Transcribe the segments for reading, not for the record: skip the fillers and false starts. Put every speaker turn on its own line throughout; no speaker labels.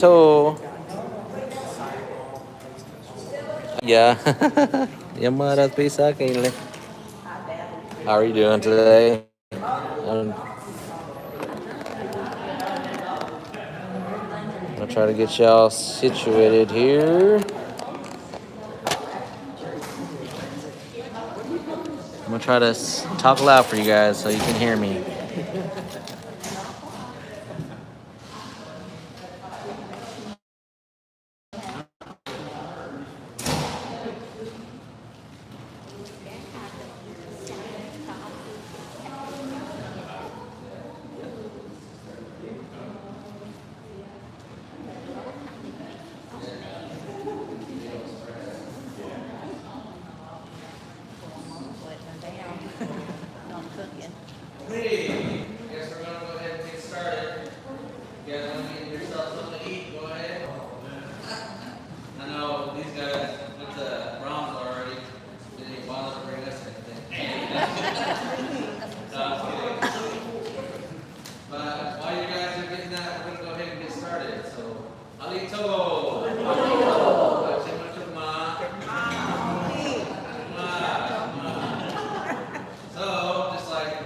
So, yeah. Yung mga pisa kayo. How are you doing today? I'll try to get y'all situated here. I'm gonna try to talk loud for you guys so you can hear me. Hey, I guess we're gonna go ahead and get started. You guys want to get yourself something to eat? Go ahead. I know these guys with the Browns already didn't even bother to bring us anything. No, I'm kidding. But while you guys are getting that, we're gonna go ahead and get started. So, Alito. So, just like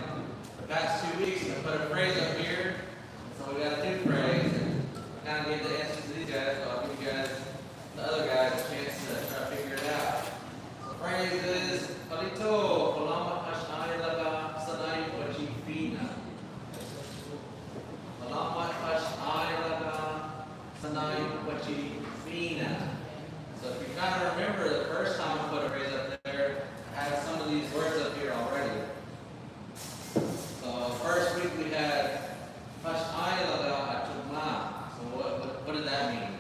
the past 2 weeks, I put a phrase up here. So we got a new phrase, and I kind of gave the answers to these guys, but I'll give you guys, the other guys, a chance to try to figure it out. So the phrase is, Palito, Palama Ash'ay Laga Sanay Wachifina. Palama Ash'ay Laga Sanay Wachifina. So if you kind of remember the first time I put a phrase up there, I had some of these words up here already. So first week we had Ash'ay Laga Atugma. So what did that mean?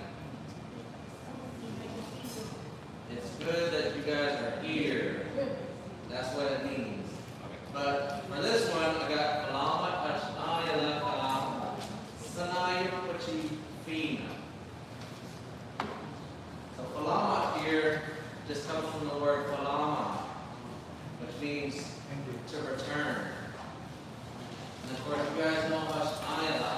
It's good that you guys are here. That's what it means. But for this one, I got Palama Ash'ay Laga Sanay Wachifina. So palama here just comes from the word palama, which means to return. And of course, you guys know Ash'ayla.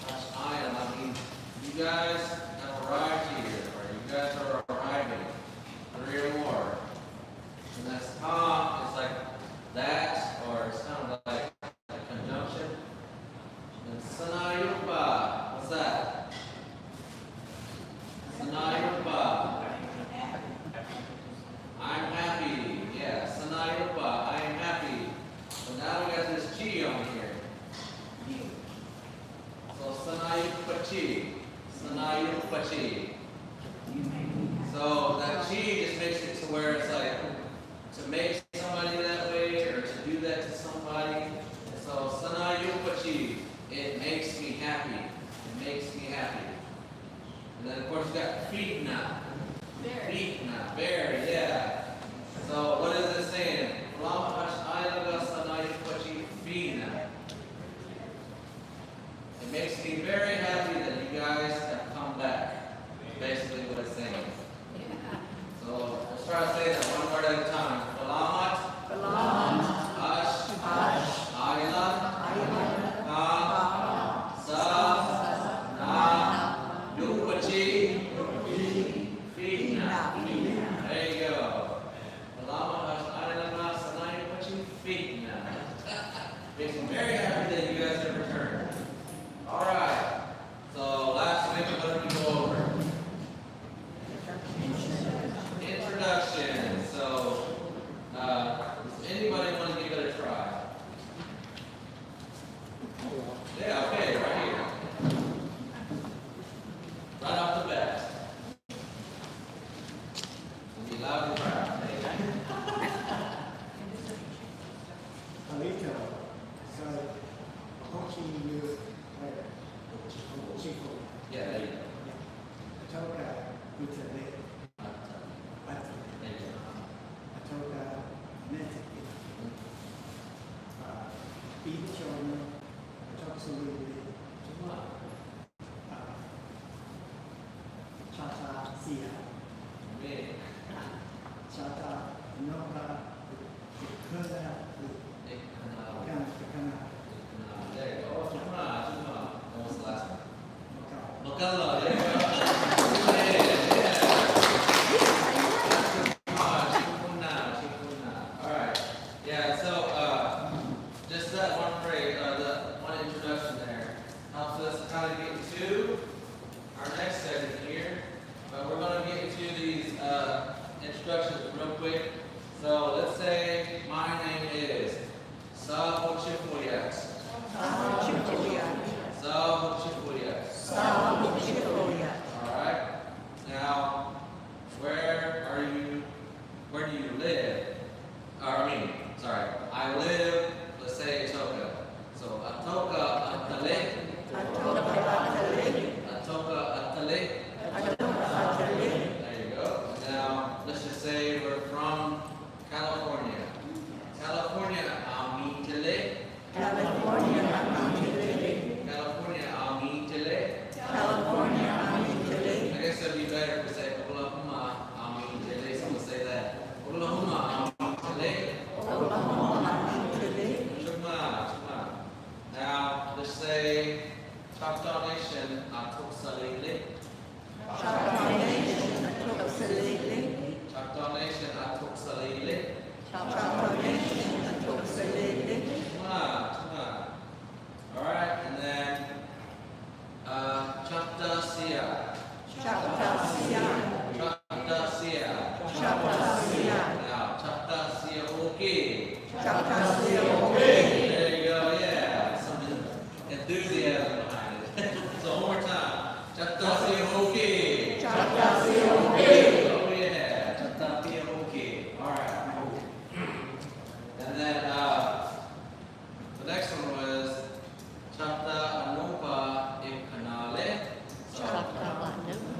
Ash'ayla means you guys have arrived here, or you guys are arriving. 3 or more. And that's it's like that, or it's kind of like a conjunction. And sanayupa, what's that? Sanayupa. I'm happy. Yeah, sanayupa. I am happy. So now we got this chi on here. So sanayupachi. Sanayupachi. So that chi just makes it to where it's like to make somebody that way or to do that to somebody. So sanayupachi. It makes me happy. It makes me happy. And then of course we got fitna. Fitna. Very, yeah. So what is it saying? It makes me very happy that you guys have come back. That's basically what it's saying. So let's try to say that one word at a time. Salamat. Ash. Ayla. Ka. Sa. Na. Yupachi. Fitna. There you go. Salamat. Ash. Ayla. Sa. Na. Yupachi. Fitna. Makes me very happy that you guys have returned. All right. So last week, what did we go over? Introduction. So, does anybody want to give it a try? Yeah. Okay. Right here. Right off the bat. Be loud and proud.
Alito. So, coaching you.
Yeah, there you go.
Choctaw Intro. Choctaw Intro. Beach Choctaw Sia. Choctaw Noka.
There you go. Almost the last one. Magala. Sia.
Choctaw Sia.
Choctaw Sia.
Choctaw Sia.
Now, Choctaw Sia okay.
Choctaw Sia okay.
There you go, yeah. Some enthusiasm behind it. So one more time. Choctaw Sia okay.
Choctaw Sia okay.
Oh yeah, Choctaw Sia okay. All right. And then the next one was Choctaw Anupa Ikanale.
Choctaw Anupa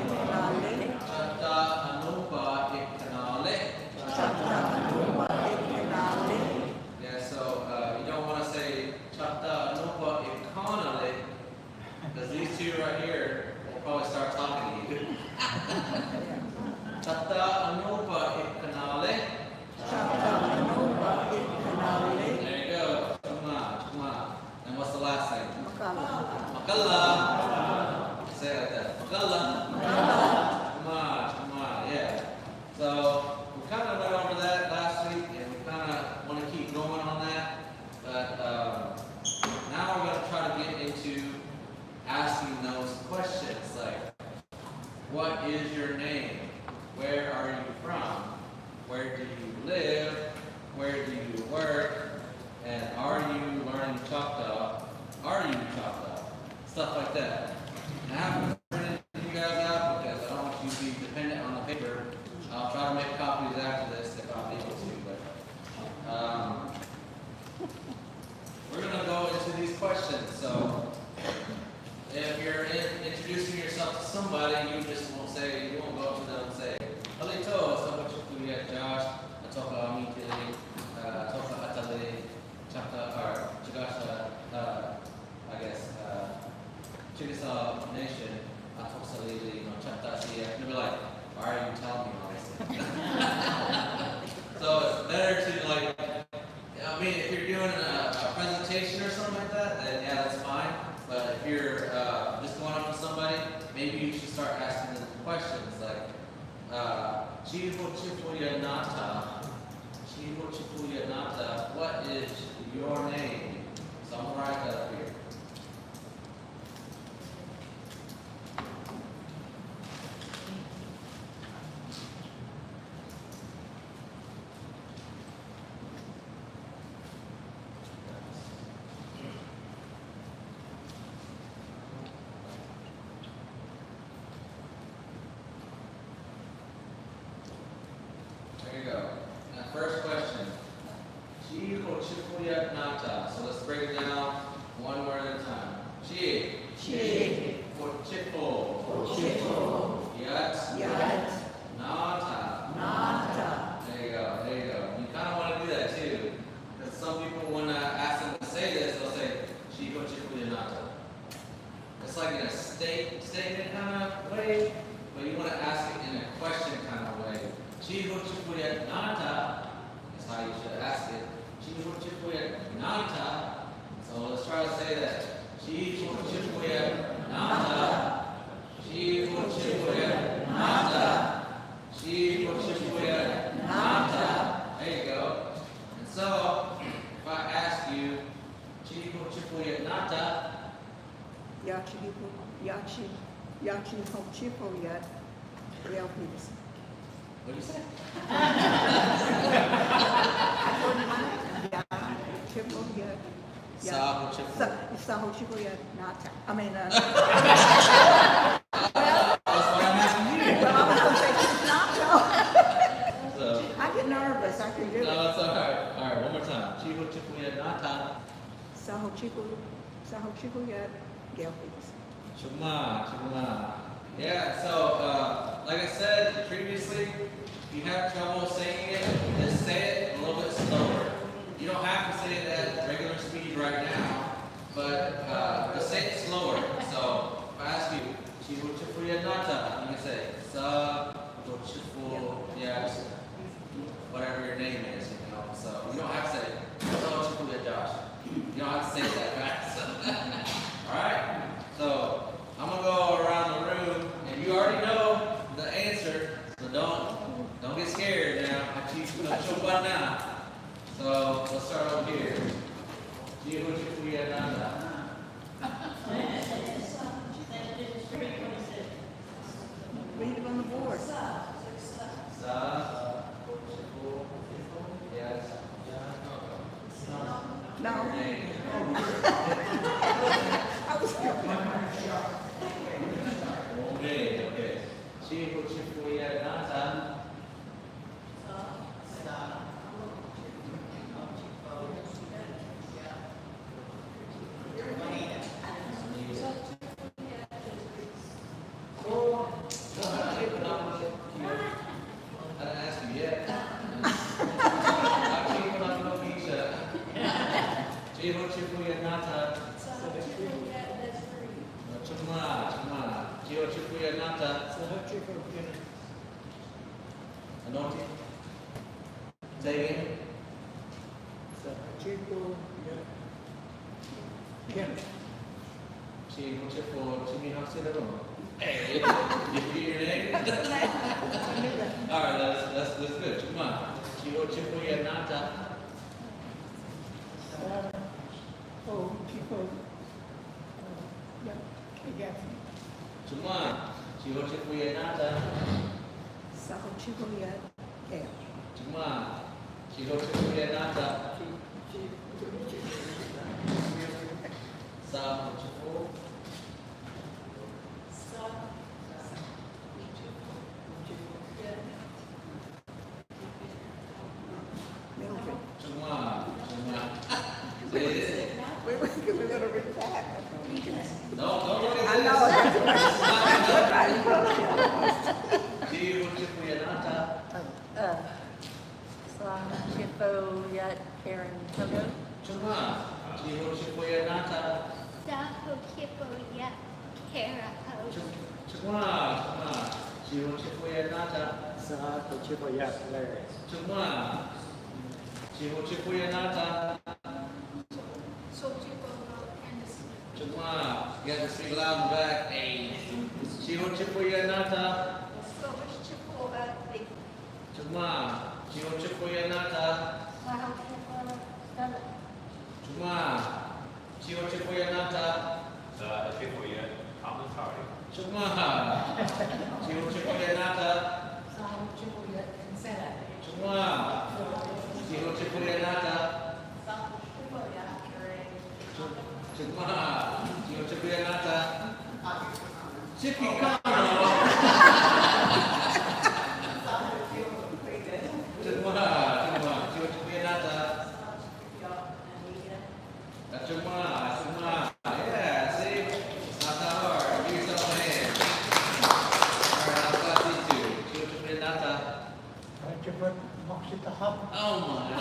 Ikanale.
Choctaw Anupa Ikanale.
Choctaw Anupa Ikanale.
Yeah, so you don't want to say Choctaw Anupa Ikanale, because these two right here will probably start talking to you. Choctaw Anupa Ikanale.
Choctaw Anupa Ikanale.
There you go. Chuma. And what's the last thing?
Makala.
Makala. Say it like that. Makala. Chuma. Yeah. So we kind of went over that last week, and we kind of want to keep going on that. But now we're going to try to get into asking those questions like, what is your name? Where are you from? Where do you live? Where do you work? And are you learning Choctaw? Are you Choctaw? Stuff like that. And I haven't printed you guys out because I don't want you to be dependent on the paper. I'll try to make copies after this if I'm able to. But we're going to go into these questions. So if you're introducing yourself to somebody, you just won't say, you won't go up to them and say, Halito, so what you do yet, Josh? Atoka Amitili, Atoka Atali, Choctaw, or Chigasha, I guess, Chickasaw Nation, Atoka Lili, Choctaw Sia. And they'll be like, why are you telling me all this? So it's better to like, I mean, if you're doing a presentation or something like that, then yeah, that's fine. But if you're just going up to somebody, maybe you should start asking them questions like, Chivo Chipuya Nata. Chivo Chipuya Nata. What is your name? So I'm gonna write that up here. There you go. Now, first question. Chivo Chipuya Nata. So let's break it down one word at a time. Chi.
Chi.
Chipo.
Chipo.
Yat.
Yat.
Nata.
Nata.
There you go. There you go. You kind of want to do that too, because some people, when I ask them to say this, they'll say Chivo Chipuya Nata. It's like in a statement kind of way, but you want to ask it in a question kind of way. Chivo Chipuya Nata is how you should ask it. Chivo Chipuya Nata. So let's try to say that. Chivo Chipuya Nata. Chivo Chipuya Nata. Chivo Chipuya Nata. There you go. And so, if I ask you, Chivo Chipuya Nata,
Yachi Hochipo yet. Real please.
what do you say?
Chipo yet.
Saho Chipo.
Saho Chipo yet. Nata. I mean,
That's what I'm asking you.
well, I was going to say she's Nata.
So,
I get nervous. I can do it.
no, it's all right. All right, one more time. Chivo Chipuya Nata.
Saho Chipo yet. Gail please.
Chuma. Yeah, so like I said previously, if you have trouble saying it, just say it a little bit slower. You don't have to say it at regular speed right now, but just say it slower. So if I ask you, Chivo Chipuya Nata, you can say, Sa Chifu, yeah, whatever your name is, you know. So you don't have to say, Sa Chipuya Josh. You don't have to say it that fast. All right? So I'm gonna go around the room, and you already know the answer, so don't get scared now. I teach you one now. So let's start over here. Chiho Chipuya Nata. Anointing. Say again. Chiho Chipo Chimi Hasidaro. Hey, you hear your name? All right, that's good. Come on. Chiho Chipuya Nata. Come on. Chiho Chipuya Nata.
Saho Chico yet, Gail.
Come on. Chiho Chipuya Nata. Saho Chipo.
Mildred.
Come on. Say it.
We're gonna read that.
Don't look
I
at
know.
this. Chiho Chipuya Nata.
Chipo Yat Karen Togo.
Come on. Chiho Chipuya Nata.
Saho Kipo Yat Kara Ho.
Come on. Chiho Chipuya Nata. Come on. Chiho Chipuya Nata.
So Chipo Anderson.
Come on. You have to speak loud and back. Hey. Chiho Chipuya Nata.
So much Chipo at the
Come on. Chiho Chipuya Nata.
Saho Kipo Stella.
Come on. Chiho Chipuya Nata. Come on. Chiho Chipuya Nata.
Saho Chipo Yat Consent.
Come on. Chiho Chipuya Nata.
Saho Chipo Yat Karen.
Come on. Chiho Chipuya Nata. Chippy, come on. Come on. Chiho Chipuya Nata. Come on. Yeah, see? It's not that hard. Give yourself a hand. All right, I'll clap these two. Chiho Chipuya Nata. Oh my.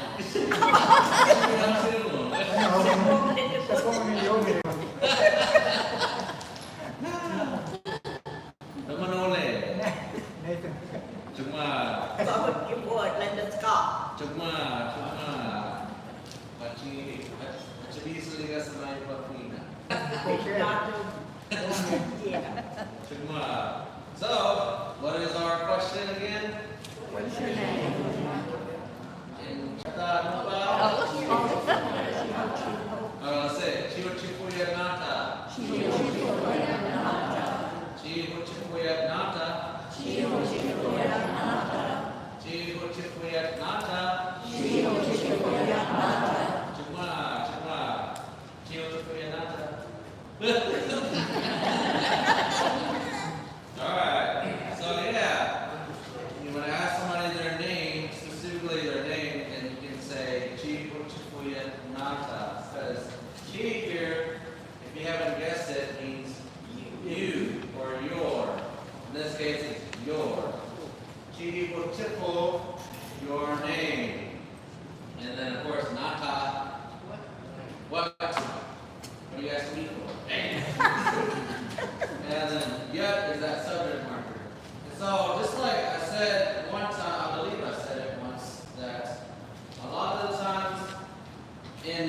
Namanole. Cuma. Cuma. Macam bisa lihat sama ibu Nina. Cuma. So, what is our question again?
What's your name?
In Choctaw Intro. Say, Chiho Chipuya Nata. Chiho Chipuya Nata. Chiho Chipuya Nata. Chiho Chipuya Nata. Cuma. Chiho Chipuya Nata. All right. So yeah, you want to ask somebody their name, specifically their name, and you can say Chiho Chipuya Nata, because chi here, if you haven't guessed it, means you or your. In this case, it's your. Chiho Chipu, your name. And then, of course, Nata. What? What do you ask me for? And then, yet is that subject marker. And so, just like I said one time, I believe I said it once, that a lot of the times in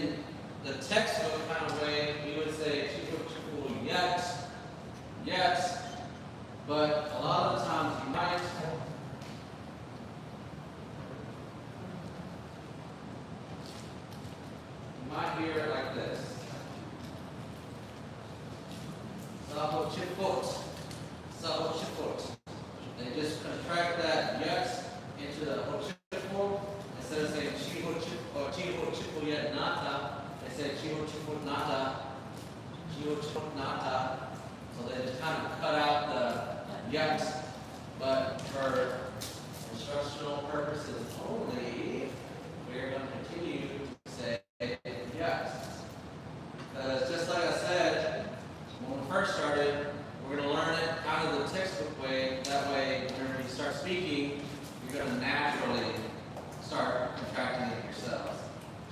the textbook kind of way, we would say chiku yet, but a lot of the times you might hear it like this. Saho chipot. They just contract that yet into the hochipo. Instead of saying chiho chipo yet nata, they say chiho chipo nata. So they just kind of cut out the yet, but for instructional purposes only, we're going to continue to say yes. Because just like I said, when we first started, we're going to learn it out of the textbook way. That way, whenever you start speaking, you're going to naturally start contracting it yourselves.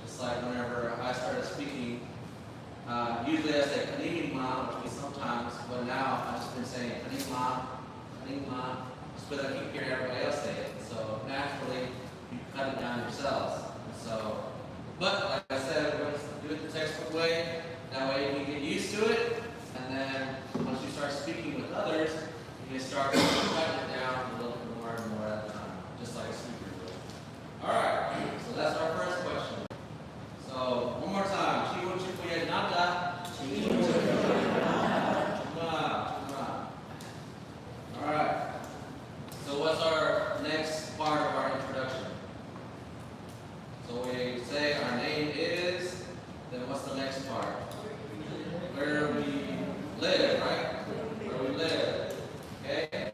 Just like whenever I started speaking, usually I say kanini ma, which means sometimes, but now now, I've just been saying Kanima, just because I keep hearing everybody else say it. So naturally, you cut it down yourselves. So, but like I said, we're going to do it the textbook way. That way you can get used to it. And then once you start speaking with others, you can start cutting it down a little bit more and more at a time, just like a speaker would. All right, so that's our first question. So one more time. Chivo chipuye nada. All right. So what's our next part of our introduction? So we say our name is, then what's the next part? Where we live, right? Where we live. Okay?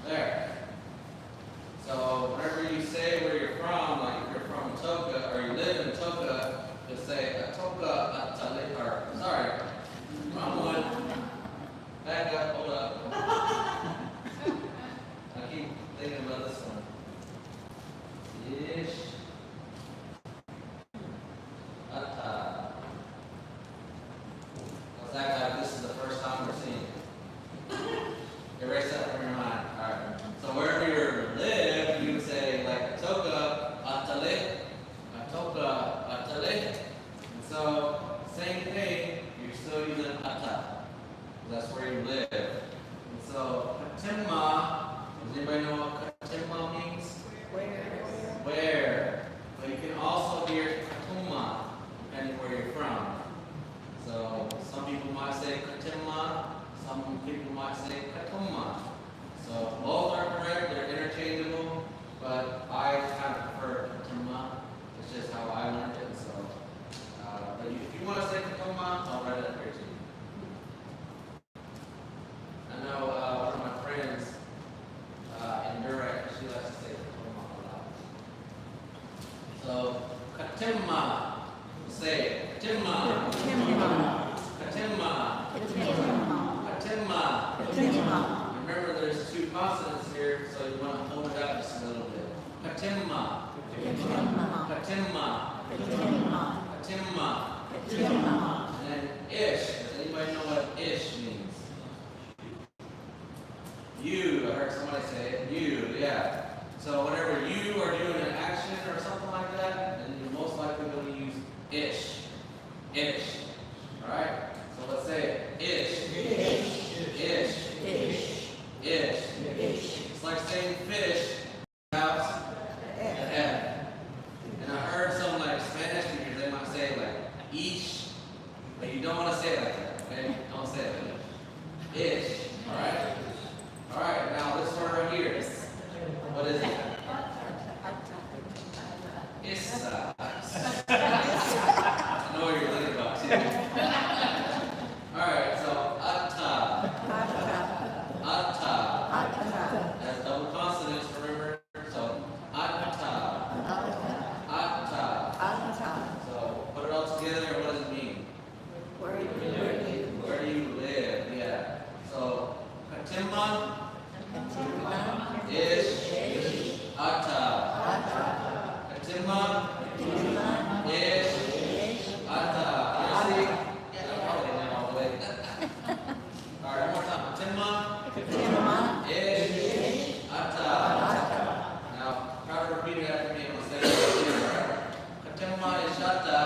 There. So whenever you say where you're from, like if you're from Toka or you live in Toka, just say Toka Atale, or sorry, wrong one. Back up, hold up. I keep thinking about this one. Ish. Ata. Let's act like this is the first time we're seeing it. Erase that from your mind. Alright. So wherever you live, you would say like Atoka Atale. Atoka Atale. And so same thing, you're still using Ata. That's where you live. And so Katimma, does anybody know what Katimma means? Where. But you can also hear Katuma, depending where you're from. So some people might say Katimma. Some people might say Katuma. So both are correct, they're interchangeable, but I kind of prefer Katuma. It's just how I learned it. So, but if you want to say Katuma, I'll write it up here too. I know one of my friends in Durek, she likes to say Katuma a lot. So Katimma, say it. Katimma. Katimma. Katimma. Remember, there's two consonants here, so you want to hold it out just a little bit. Katimma. Katimma. Katimma. And then ish. Does anybody know what ish means? You. I heard somebody say it. You. Yeah. So whenever you are doing an action or something like that, then you're most likely going to use ish. Ish. All right. So let's say it. Ish. Ish. It's like saying fish without an F. And I heard some like Spanish speakers, they might say like ish, but you don't want to say it like that, okay? Don't say it like that. Ish. Alright? Alright, now this word right here. What is it? Issa. I know what you're thinking about too. Alright, so Atta. That's double consonants, remember? So Atta. So put it all together, what does it mean? Where do you live? Yeah. So Katimma, Ish, Atta. Katimma, Ish, Atta. You see? Yeah, I probably went all the way. All right, one more time. Katimma, Ish, Atta. Now, try to repeat it after me. I'm going to say it again, all right? Katimma, Ish, Atta.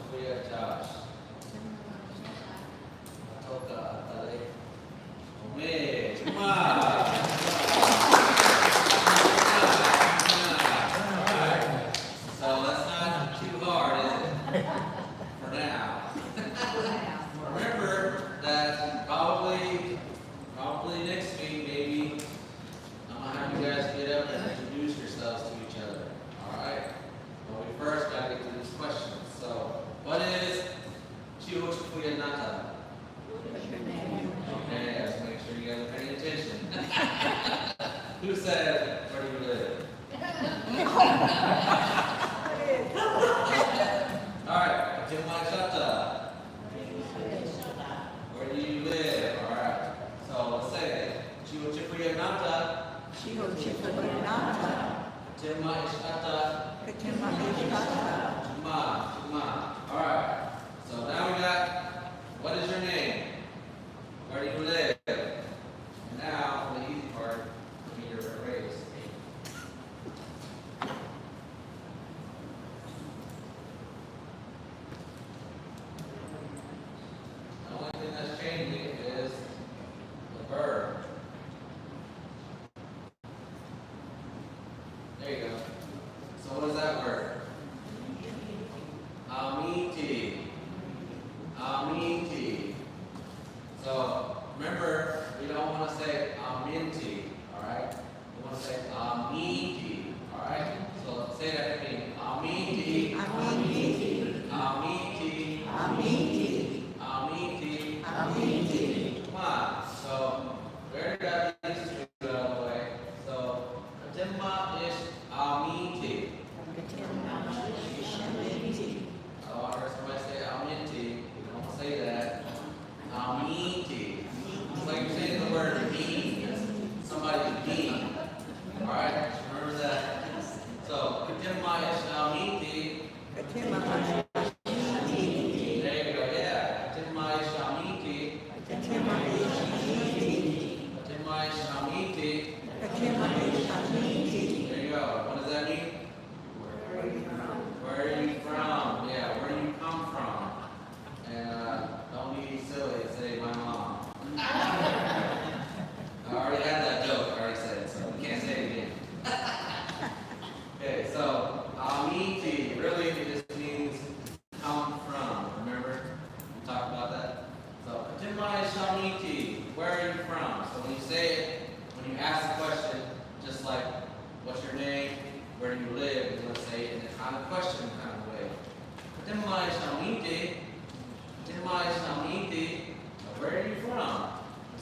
Chifuya Josh. Atoka Ale. Ome. Chuma. So that's not too hard, is it? For now. Remember that probably next week, maybe I'm gonna have you guys get up and introduce yourselves to each other. All right. Well, we first gotta get to these questions. So, what is Chiho Chifuya Nata? Okay, let's make sure you guys are paying attention. Who said, where do you live? All right, Jimai Chata. Where do you live? All right. So let's say it. Chiho Chifuya Nata.
Chiho Chifuya Nata.
Jimai Chata.
Katima Ishata.
Chuma. All right. So now we got, what is your name? Where do you live? And now, for the easy part, for me to erase. The only thing that's changing is the verb. There you go. So what is that word? Amiti. Amiti. So remember, we don't want to say aminti, all right? We want to say amiti, all right? So say that with me. Amiti.
Amiti.
Amiti.
Amiti.
Amiti.
Amiti.
Come on. So where did I get these two out of the way? So Fatima is amiti. Oh, I heard somebody say aminti. We don't say that. Amiti. It's like you're saying the word mean. Somebody's mean. Alright? Remember that. So Fatima is amiti.
Katima
There you go, yeah. Fatima is amiti. Fatima is amiti. There you go. What does that mean? Where are you from? Yeah, where do you come from? And don't be silly and say my mom. I already had that joke, I already said it, so we can't say it again. Okay, so amiti really just means come from. Remember? We talked about that. So Fatima Shamiti, where are you from? So when you say it, when you ask the question, just like what's your name, where do you live, you're going to say it in a kind of question kind of way. Fatima Shamiti, Fatima Shamiti, where are you from?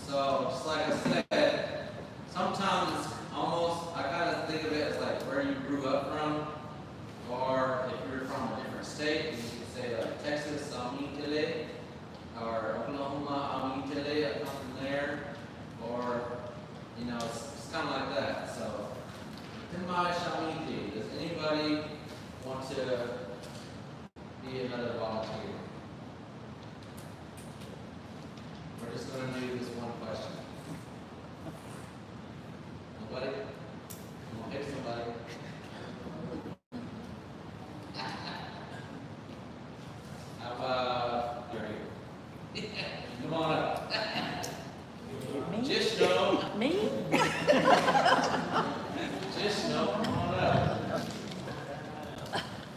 So just like I said, sometimes it's almost, I kind of think of it as like where you grew up from, or if you're from a different state, you can say like Texas, Amitile, or Oklahoma, Amitile, I come from there, or, you know, it's kind of like that. So, Fatima Shamiti, does anybody want to be another volunteer? We're just going to do this one question. Nobody? I'm going to pick somebody. How about you're here? Come on up. Just know.
Me?
Just know. Come on up.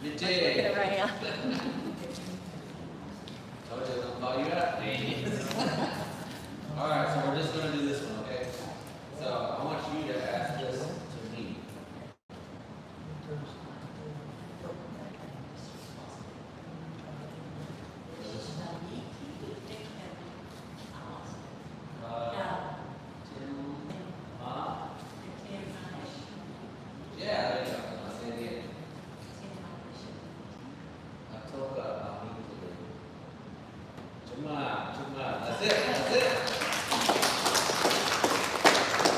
You did.
Right now.
Told you I'll call you up. All right, so we're just going to do this one, okay? So I want you to ask this to me. Yeah, there you go. I'll say it again. Atoka Amitile. Chuma, chuma. That's it. That's it.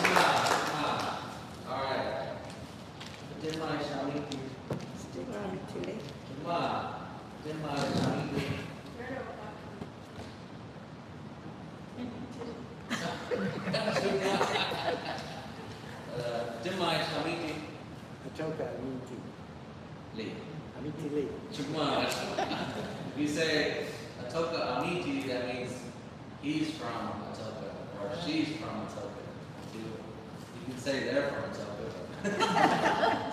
Chuma, chuma. All right. Fatima Shamiti.
Still on it today.
Chuma. Fatima Shamiti. Fatima Shamiti.
Atoka Amiti.
Lee.
Amiti Lee.
Chuma. you say Atoka Amiti, that means he's from Atoka or she's from Atoka. You can say they're from Atoka.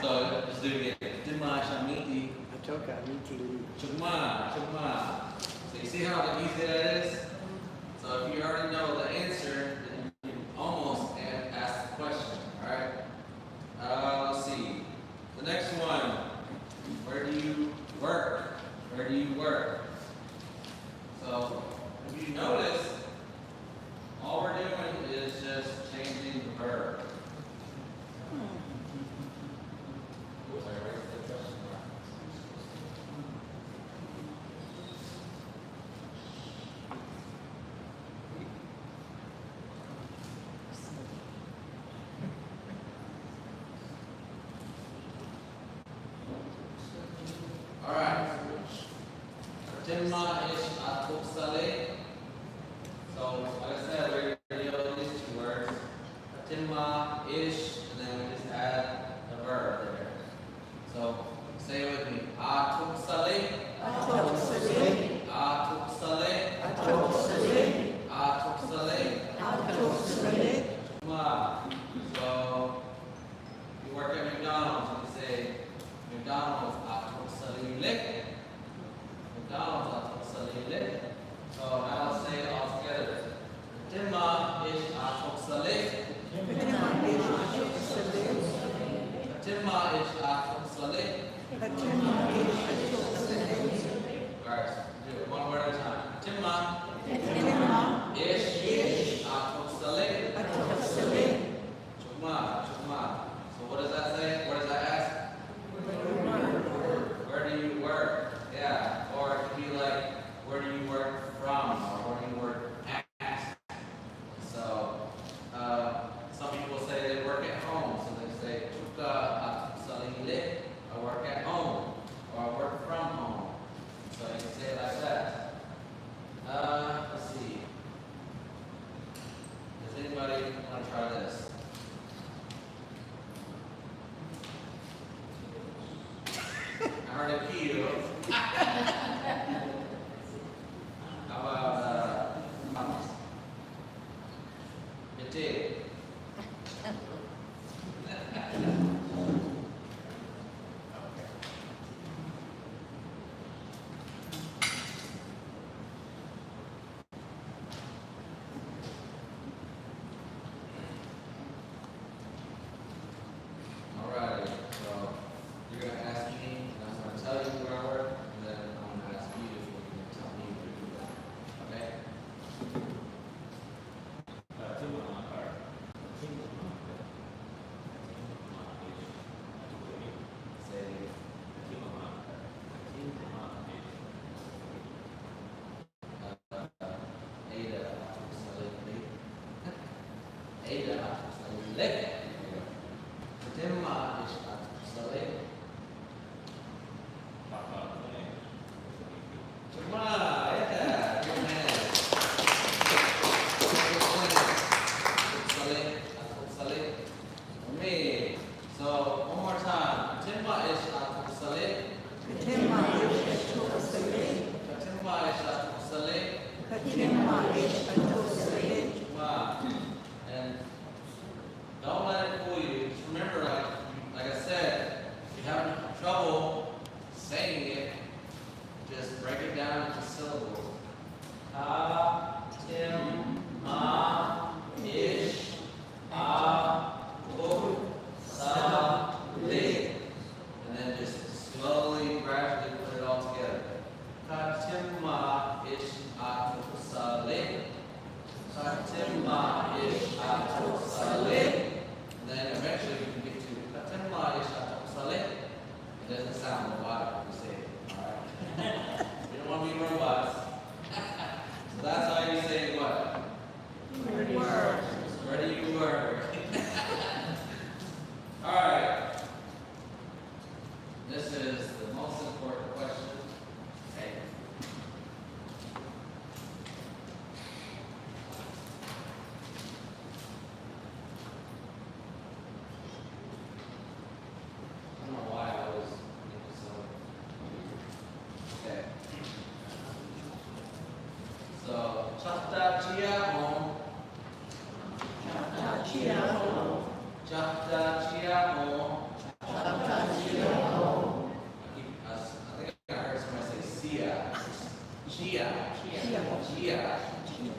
So just do it again. Tima Shamiti.
Atoka Mitili.
Chukma, chukma. So you see how easy that is? So if you already know the answer, then you can almost ask the question. Alright? Let's see. The next one. Where do you work? Where do you work? So if you notice, all we're doing is just changing the verb. Oops, I erased the question mark. All right. Timma ish atuksale. So, like I said, we're going to know these two words. Timma ish, and then we just add the verb there. So, say it with me. Atuksale.
Atuksale.
Atuksale.
Atuksale.
Atuksale.
Atuksale.
Timma. So, you work at McDonald's, and you say, McDonald's atuksale. McDonald's atuksale. So now let's say it all together. Timma ish atuksale.
Fatima ish atuksale.
Timma ish atuksale.
Fatima ish atuksale.
Alright, do it one word at a time. Timma
Fatima
ish atuksale.
atuksale.
Chukma, chukma. So what does that say? What does that ask? Where do you work? Yeah. Or it could be like, where do you work from? Or where do you work at? So, some people say they work at home. So they say, Chuka atuksale. I work at home. Or I work from home. So you can say it like that. Let's see. Does anybody want to try this? I heard a key. How about it did? Alrighty, so you're gonna ask me, and I'm gonna tell you where I work, and then I'm gonna ask you if you can tell me where you work. Okay? Say Ada atuksale. Ada atuksale. Timma ish atuksale. Chukma, yeah, good man. Atuksale, atuksale. Me. So one more time. Timma ish atuksale.
Fatima ish atuksale.
Timma ish atuksale.
Fatima ish atuksale.
Wow. And don't let it fool you. Just remember, like I said, if you're having trouble saying it, just break it down into syllables. Ta, tim, ma, ish, a, u, sa, li. And then just slowly, gradually put it all together. Ta, tim, ma, ish, a, u, sa, li. Fatima ish atuksale. And then eventually you can get to Fatima ish atuksale. It doesn't sound robotic when you say it. Alright? You don't want to be robots. So that's how you say what?
Where
Choctaw Intro.
Choctaw Intro.
Choctaw Intro. I think I heard somebody say Sia. Chia. Chia.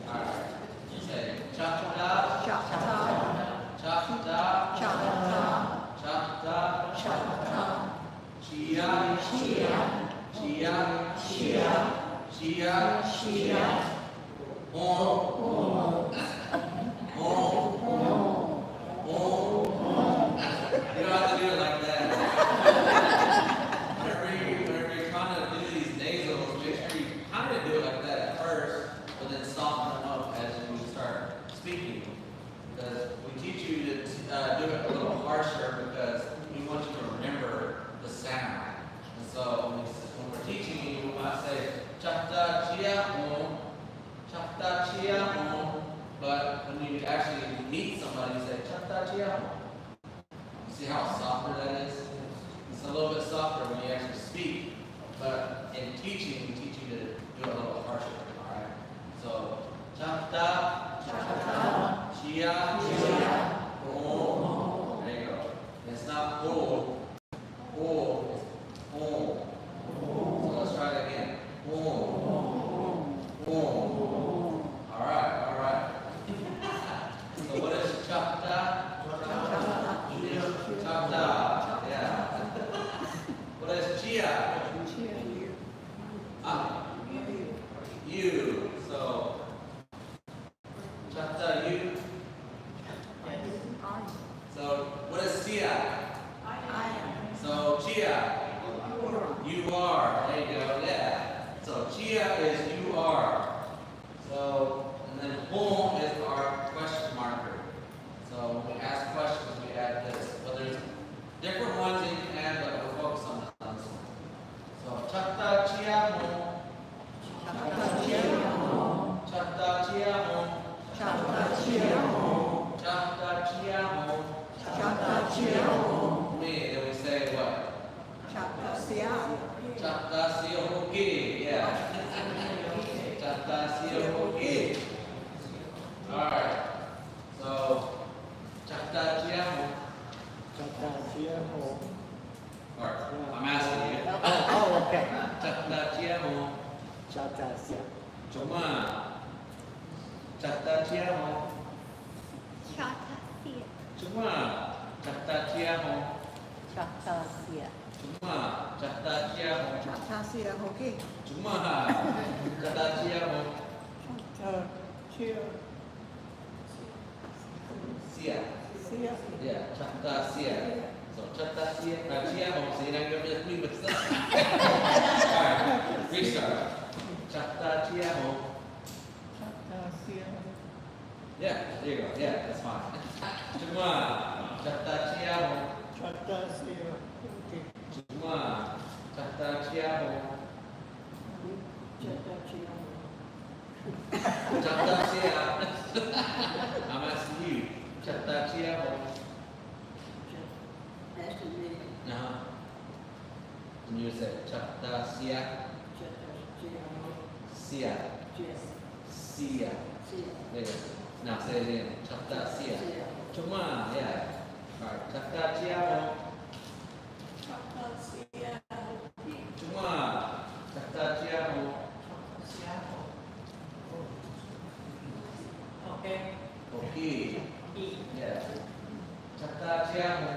All right. Say Choctaw.
Choctaw.
Choctaw.
Choctaw.
Choctaw.
Choctaw.
Chia.
Chia.
Chia.
Chia.
Chia.
Chia.
Om. Om. You don't have to do it like that. Whenever you're trying to do these nasals, make sure you kind of do it like that at first, but then soften them up as you start speaking. Because we teach you to do it a little harsher because we want you to remember the sound. And so when we're teaching you, we might say Choctaw Intro, Choctaw Intro, but when you actually meet somebody, you say Choctaw Intro. You see how softer that is? It's a little bit softer when you actually speak, but in teaching, we teach you to do it a little harsher. All right. So Choctaw, Chia, Om. There you go. It's not O. O. Om. So let's try it again. Om. Om. All right. So what is Choctaw? Choctaw. Yeah. What is Chia? You. So Choctaw you. So what is Sia? So Chia. You are. There you go. Yeah. So Chia is you are. So and then home is our question marker. So when we ask questions, we add this. But there's different ones that you can add, but we'll focus on this one. So Choctaw Intro. Choctaw Intro.
Choctaw Intro. Choctaw Intro.
Then we say what?
Choctaw.
Choctaw Intro. Yeah. Choctaw Intro. Alright. So Choctaw Intro. Or I'm asking you.
Oh, okay.
Choctaw Intro. Cuma. Choctaw Intro.
Choctaw.
Cuma. Choctaw Intro.
Choctaw.
Cuma. Choctaw Intro.
Choctaw. Okay.
Cuma. Choctaw Intro. Sia. Yeah, Choctaw Sia. So Choctaw Sia. Intro. So you're not going to just me with stuff. Alright. Restart. Choctaw Intro. Yeah, there you go. Yeah, that's fine. Cuma. Choctaw Intro. Cuma. Choctaw Intro. Choctaw Sia. I'm asking you. Choctaw Intro. Uh-huh. And you say Choctaw Sia. Sia. Sia. There you go. Now say it again. Choctaw Sia. Cuma, yeah. Alright. Choctaw Intro. Cuma. Choctaw Intro. Okay. Yeah. Choctaw Intro.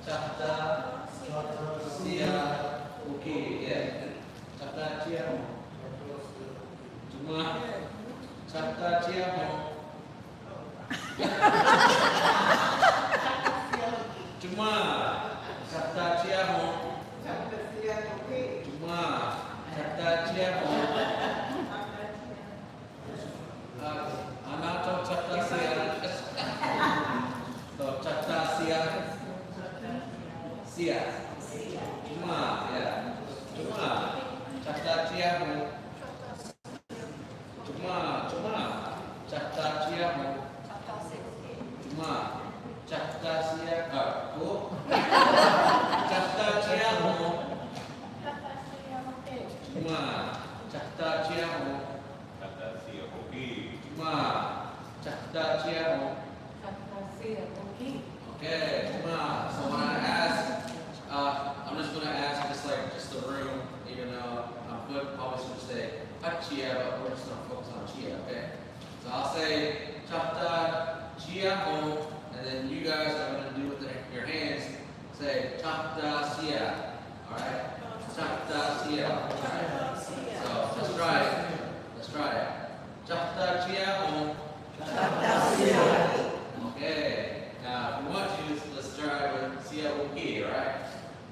Choctaw Sia. Okay, yeah. Choctaw Intro. Cuma. Choctaw Intro. Cuma. Choctaw Intro. Cuma. Choctaw Intro. Anak Choctaw Sia. So Choctaw Sia. Sia. Cuma, ya. Cuma. Choctaw Intro. Cuma. Choctaw Intro. Cuma. Choctaw Sia. Choctaw Intro. Okay, come on. So when I ask, I'm just going to ask just the room, even though I'm good, always going to say Chia, but we're just going to focus on Chia, okay? So I'll say Choctaw Chia Home, and then you guys are going to do with your hands, say Choctaw Sia, alright? Choctaw Sia, alright? So let's try it. Let's try it. Choctaw Chia Home. Okay. Now, if you want to, let's try with Sia Oki, alright?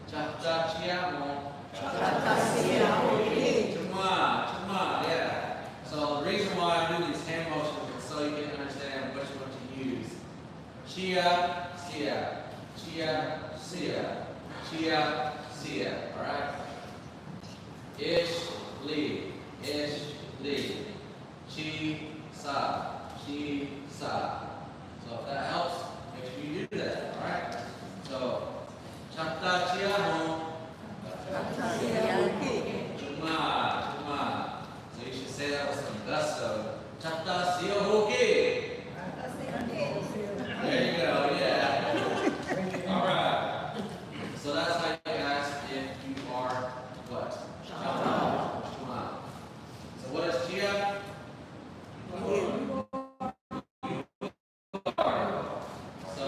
Choctaw Chia Home. Chuma, yeah. So the reason why I do these hand motions is so you can understand what you want to use. Chia, Sia. Chia, Sia. Chia, Sia. Alright? Ish, Li. Ish, Li. Chi, Sa. Chi, Sa. So if that helps, make sure you do that. Alright? So, Choctaw Chia Home. Chuma. So you should say that with some gusto. Choctaw Sia Hoki. There you go, yeah. Alright. So that's how you ask if you are what? Choctaw. So what is Chia? So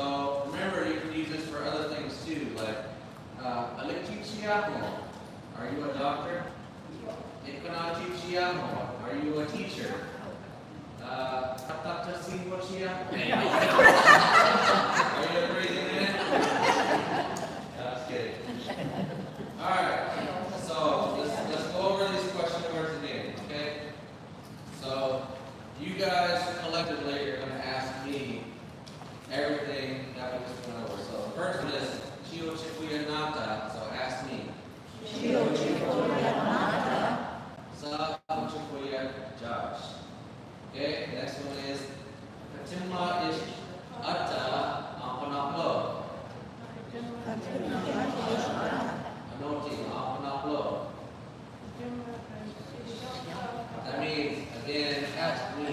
remember, you can use this for other things too, like are you a doctor? Are you a teacher? Are you breathing in? Just kidding. Alright, so let's go over these question words again, okay? So you guys collectively are going to ask me everything that we just went over. So the first one is Chio Chikuya Nata, so ask me. Chio Chikuya Nata. Sa Chikuya Josh. Okay, next one is Katimma ish Atta Ampanaplo. Anoti Ampanaplo. That means, again, ask me.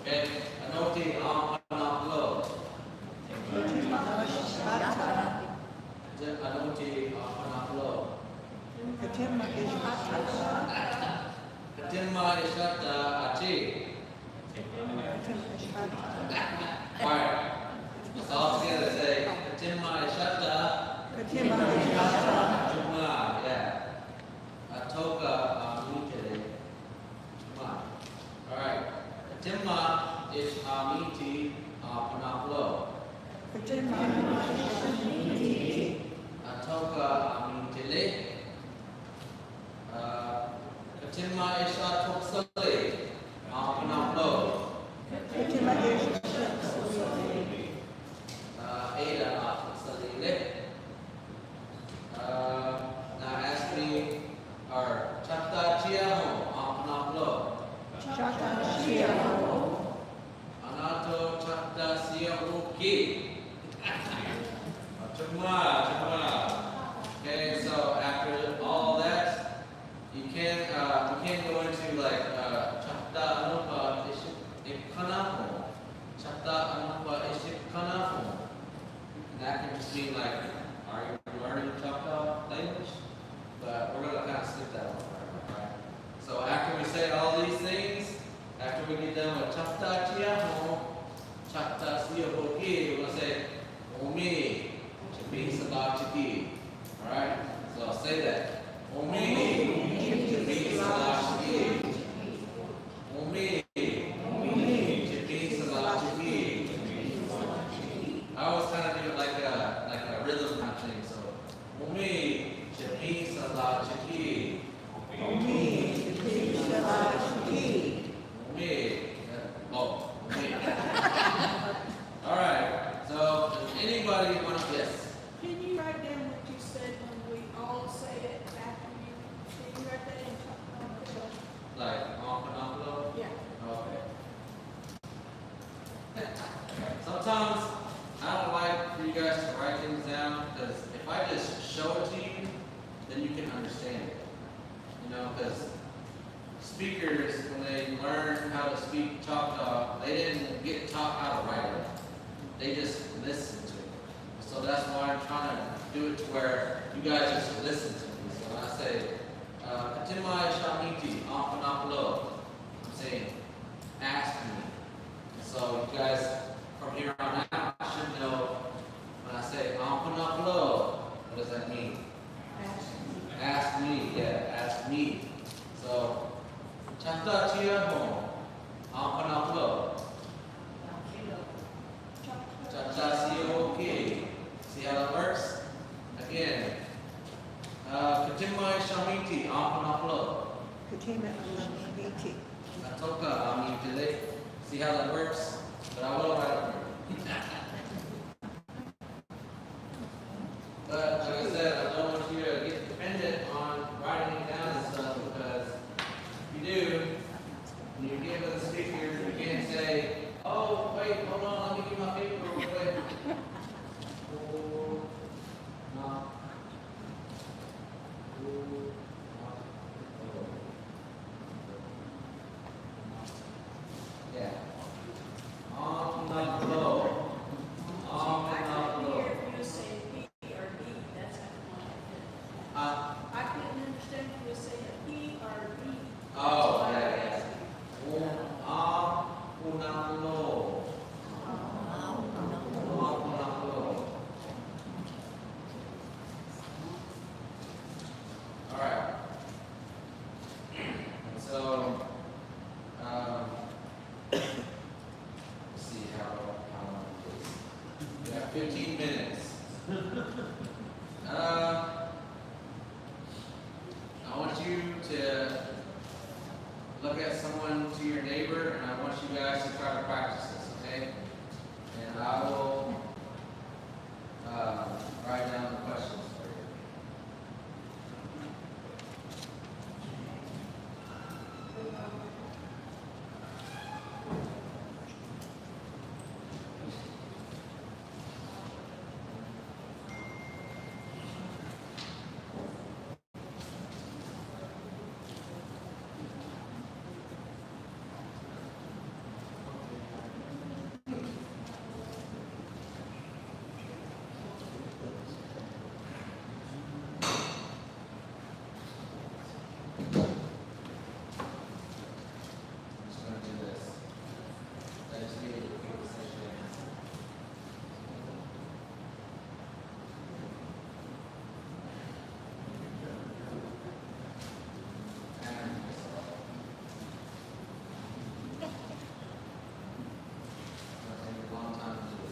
Okay, Anoti Ampanaplo. Anoti Ampanaplo. Katimma Ishata Achi. Alright, let's all together say Katimma Ishata. Chuma, yeah. Atoka Amite. Chuma. Alright. Katimma Ish Amiti Apanaplo. Atoka Amitile. Katimma Ish Atoksale. Apanaplo. Ada Atoksale. Now ask me, or Choctaw Chiaho Apanaplo. Anato Choctaw Siahuki. Chuma. Okay, so after all that, you can't go into like Choctaw Anupa Ishikanaho. Choctaw Anupa Ishikanaho. And that can just mean like, are you learning Choctaw language? But we're gonna kind of skip that one, right? So after we say all these things, after we get done with Choctaw Chiaho, Choctaw Siahoki, we're gonna say Omi. Chabi Sabak Chaki. Alright? So I'll say that. Omi. Chabi Sabak Chaki. Omi. Chabi Sabak Chaki. I always kind of do it like a rhythm kind of thing. So Omi. Chabi Sabak Chaki. Omi. Oh. Omi. Alright. So does anybody want to guess?
Can you write down what you said when we all say it after you? Can you write that in?
Like envelope?
Yeah.
Okay. Sometimes I don't like for you guys to write things down because if I just show it to you, then you can understand it. You know, because speakers, when they learn how to speak Choctaw, they didn't get taught how to write it. They just listened to it. do it to where you guys just listen to me. So when I say, Katimai Shamiti, Ampanapalo, I'm saying, ask me. So you guys, from here on out, should know when I say Ampanapalo, what does that mean? Ask me, yeah, ask me. So, Choctaw Intro, Ampanapalo. Choctaw Intro, see how that works? Again, Katimai Shamiti, Ampanapalo. Natoka, Amitile. See how that works? But I will write up here. But like I said, I don't want you to get dependent on writing it down and stuff because if you do, when you get with the speaker, you can't say, oh, wait, hold on, let me get my paper real quick. Oh, no. Yeah. On the floor. On
I
the
couldn't hear
floor.
if you say he or he, that's how I couldn't understand if you were saying he or he.
Oh,
That's why I
yeah,
asked you.
unaplo. Unaplo. All right. So, let's see how long it is. We have 15 minutes. I want you to look at someone to your neighbor, and I want you guys to try to practice this, okay? And I will write down the questions for you. I'm just going to do this. I just need to keep this in. And it'll take a long time to do it.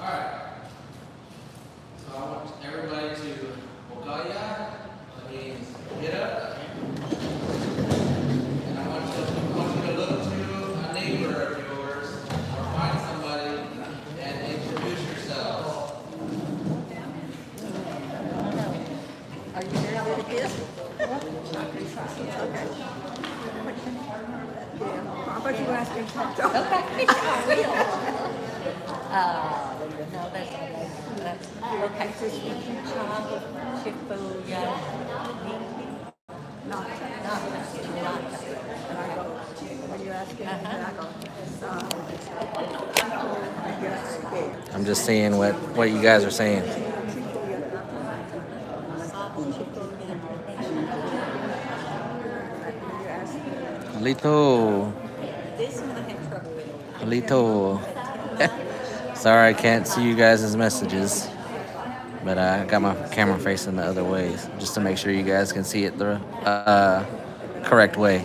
All right. So I want everybody to Okaya. That means get up. And I want you to look to a neighbor of yours or find somebody and introduce yourselves.
Are you very good at this? Okay. Yeah, I thought you were asking Choctaw.
Okay, I will. No, that's, okay. Chifuya.
Not,
Not.
and I go, what are you asking? And I go, I guess, yeah.
I'm just seeing what you guys are saying. Lito.
This one I had trouble with.
Lito. Sorry, I can't see you guys' messages. But I got my camera facing the other way just to make sure you guys can see it the correct way.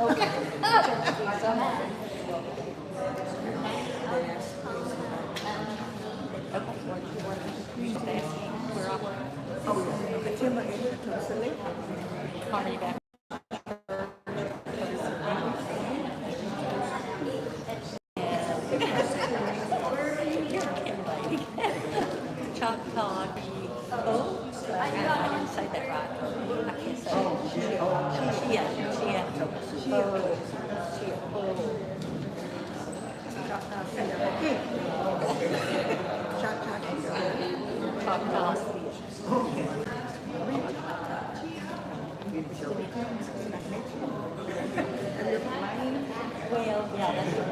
Okay. So much. Okay, you just asking, we're all,
Oh, yeah. Okay, Tim, to Celine.
Connie back. Choctaw, oh, I didn't say that right. I can't say. Choctaw. Well, yeah, that's what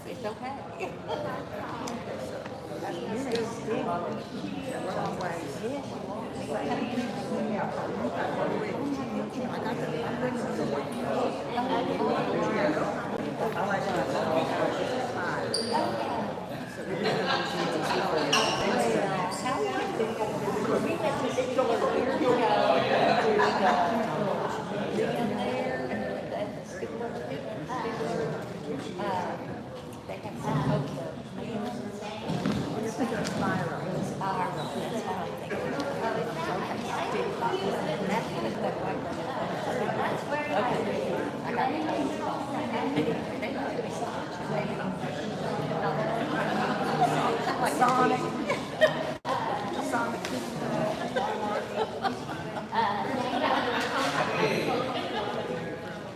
it's okay. They have some folks spiral. That's what I'm thinking. That's what it's that way. Okay. I got it.
Sonic.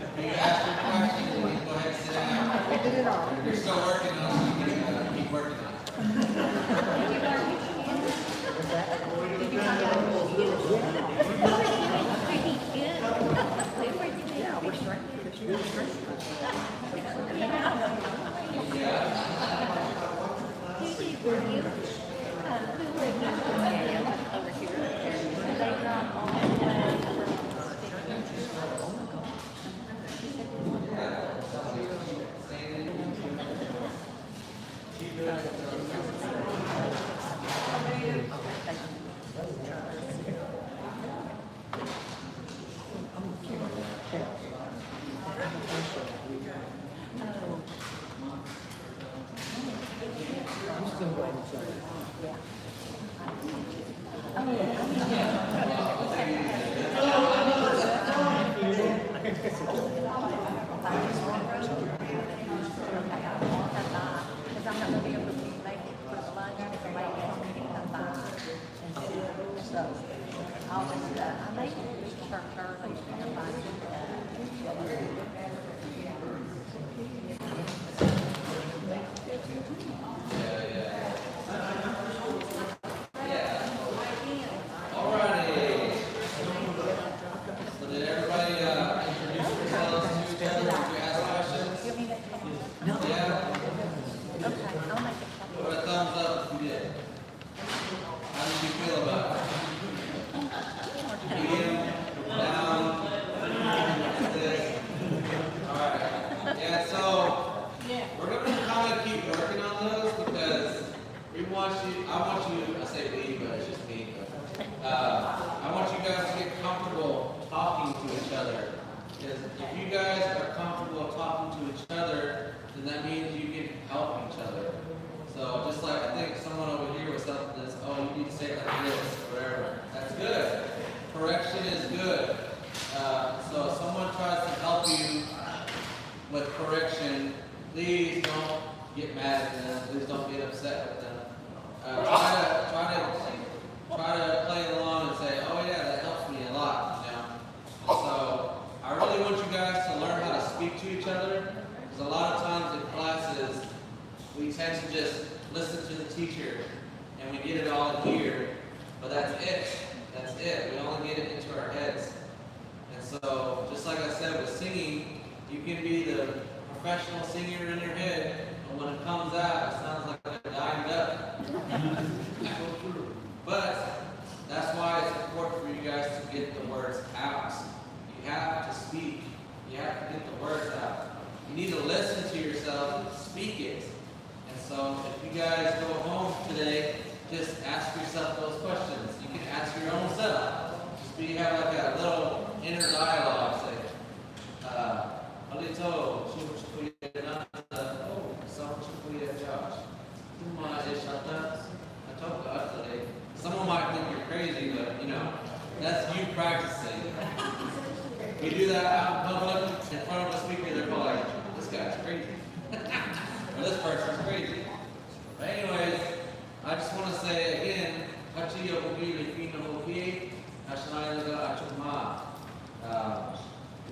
If you ask your question, you can go ahead and sit down.
We did it all.
If you're still working on it, you can keep working on it.
Pretty good.
Yeah, we're straight. We're straight.
Who were you? Who were you?
Over here. They run on the way.
Alrighty. So did everybody introduce themselves to each other? Did you ask questions? Yeah? Put a thumbs up if you did. How did you feel about it? Medium? Down? This? Alright. Yeah, so we're gonna kind of keep working on those because I say we, but it's just me, but I want you guys to get comfortable talking to each other. Because if you guys are comfortable talking to each other, then that means you can help each other. So just like I think someone over here was something that's, oh, you need to say it like this, or whatever. That's good. Correction is good. So if someone tries to help you with correction, please don't get mad at them. Please don't get upset with them. Try to play along and say, oh yeah, that helps me a lot, you know. So I really want you guys to learn how to speak to each other, because a lot of times in classes we tend to just listen to the teacher and we get it all in here, but that's it. That's it. We only get it into our heads. And so, just like I said with singing, you can be the professional singer in your head, but when it comes out, it sounds like a dying duck. But that's why it's important for you guys to get the words out. You have to speak. You have to get the words out. You need to listen to yourself, speak it. And so if you guys go home today, just ask yourself those questions. You can ask your own self. Just be have like a little inner dialogue. Say, Alito, Chukuya Nata, oh, Sam Chukuya Josh. Tuma Ishata, Atoka today. Someone might think you're crazy, but you know, that's you practicing. We do that out in public in front of a speaker, they're probably like, this guy's crazy. Or this person's crazy. But anyways, I just want to say again, Hachi Yokogi Lifino Hoki, Ashanaga Achuma,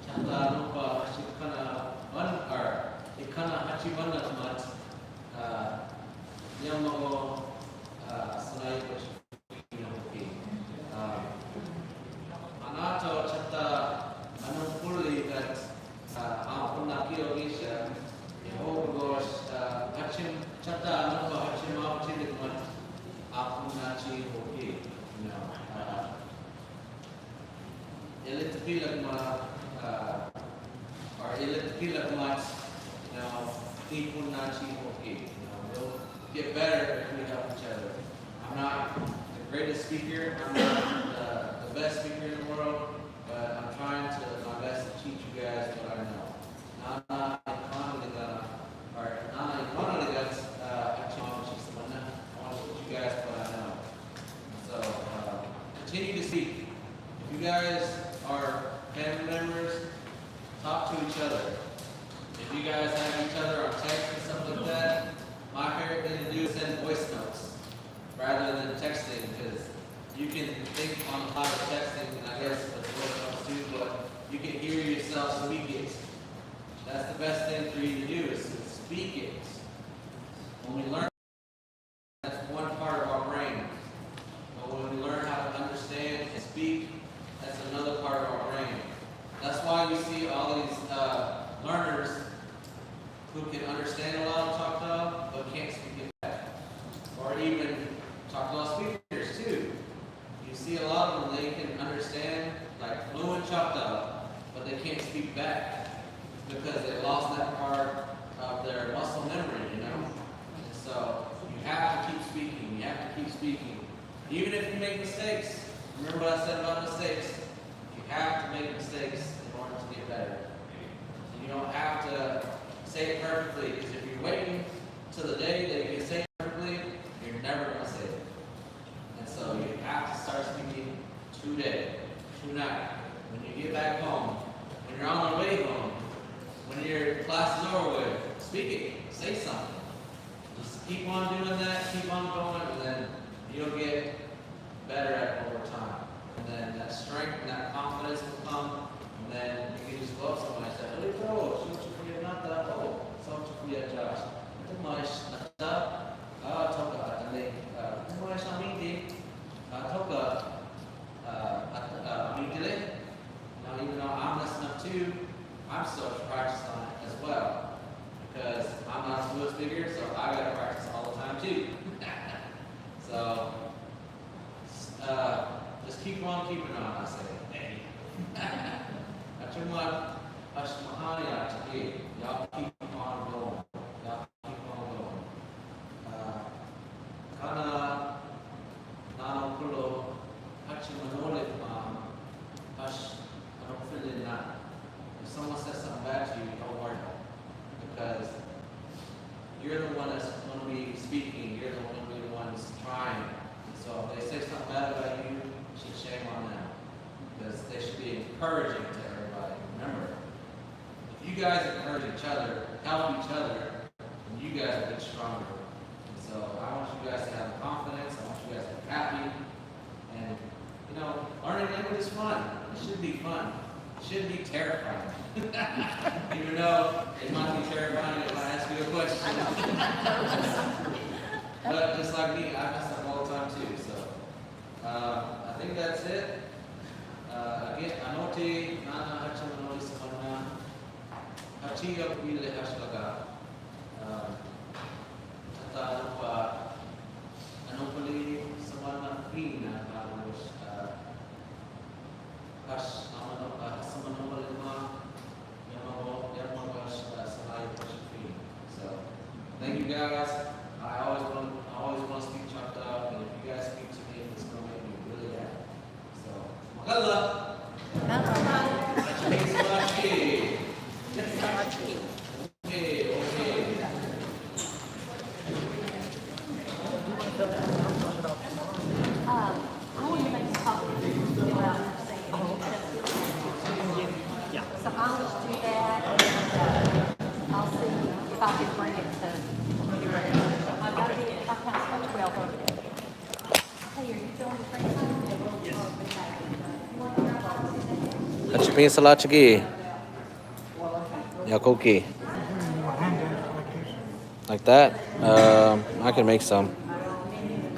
Chanda Nupa Hashikana or Ikana Hachibana Tamat, Yamago Sanai Lifino Hoki. Anato Chata Anupuli that Apunakio Gisha, Yehovah Hachim Chata Anupa Hachim Apuchilikman Apunachi Hoki. Elitapilakma or Elitapilakmat, Ipunachi Hoki. We'll get better if we help each other. I'm not the greatest speaker, I'm not the best speaker in the world, but I'm trying to my best to teach you guys what I know. Nana Economiga, or Nana Economiga, actually, I want to teach you guys what I know. So, continue to speak. If you guys are family members, talk to each other. If you guys have each other on text and stuff like that, my favorite thing to do is send voice notes rather than texting, because you can think on the side of texting, and I guess with voice notes too, but you can hear yourself speak it. That's the best thing for you to do is to speak it. When we learn, that's one part of our brain. But when we learn how to understand and speak, that's another part of our brain. That's why you see all these learners who can understand a lot of Choctaw, but can't speak it back. Or even Choctaw speakers too. You see a lot of them, they can understand like fluent Choctaw, but they can't speak back because they lost that part of their muscle memory, you know? And so you have to keep speaking, you have to keep speaking. Even if you make mistakes, remember what I said about mistakes? You have to make mistakes in order to get better. You don't have to say it perfectly, because if you're waiting till the day that you can say it perfectly, you're never going to say it. And so you have to start speaking today, tonight, when you get back home, when you're on the way home, when your class is over with, speak it, say something. Just keep on doing that, keep on going, and then you'll get better at it over time. And then that strength and that confidence will come, and then you can just go up to somebody and say, "Hey, bro, shoot you for your nata, oh, so you for your Josh. Tumash nata, toka, and they, tumash amindi, toka, amindile." Now, even though I'm messing up too, I'm still practicing on it as well, because I'm not a fluid speaker, so I gotta practice all the time too. So, just keep on keeping on, I say. Hey. Achuma, Ashmahania, y'all keep on going. Y'all keep on going. Kana, Nano Kulo, Hachimanole, Ash, I don't feel it now. If someone says something bad to you, don't worry, because you're the one that's going to be speaking, you're the one going to be the one that's trying. And so if they say something bad about you, you should shame on them, because they should be encouraging to everybody. Remember, if you guys encourage each other, help each other, then you guys will get stronger. And so I want you guys to have confidence, I want you guys to be happy, and you know, learning language is fun. It should be fun. It shouldn't be terrifying. Even though it might be terrifying if I ask you a question. But just like me, I mess up all the time too. So I think that's it. Again, Anoti, Nana Hachamanoli Samana, Hachiya Pile Hashlaga, Tata Anopali Samana Pina, Hash Amano Samanoma Yamago Yamagosh Salai Pashafi. guys, I always want to speak Choctaw, and if you guys speak to me, it's going to make me really happy. So, maganda. Okay, okay.
I want to make a copy without saying
Yeah.
So I'll just do that, and I'll see if I can bring it to. I've got to be at 12 over there. Hey, are you feeling the same time? Yes.
Hachipin salachigi. Yakoki. Like that? I can make some.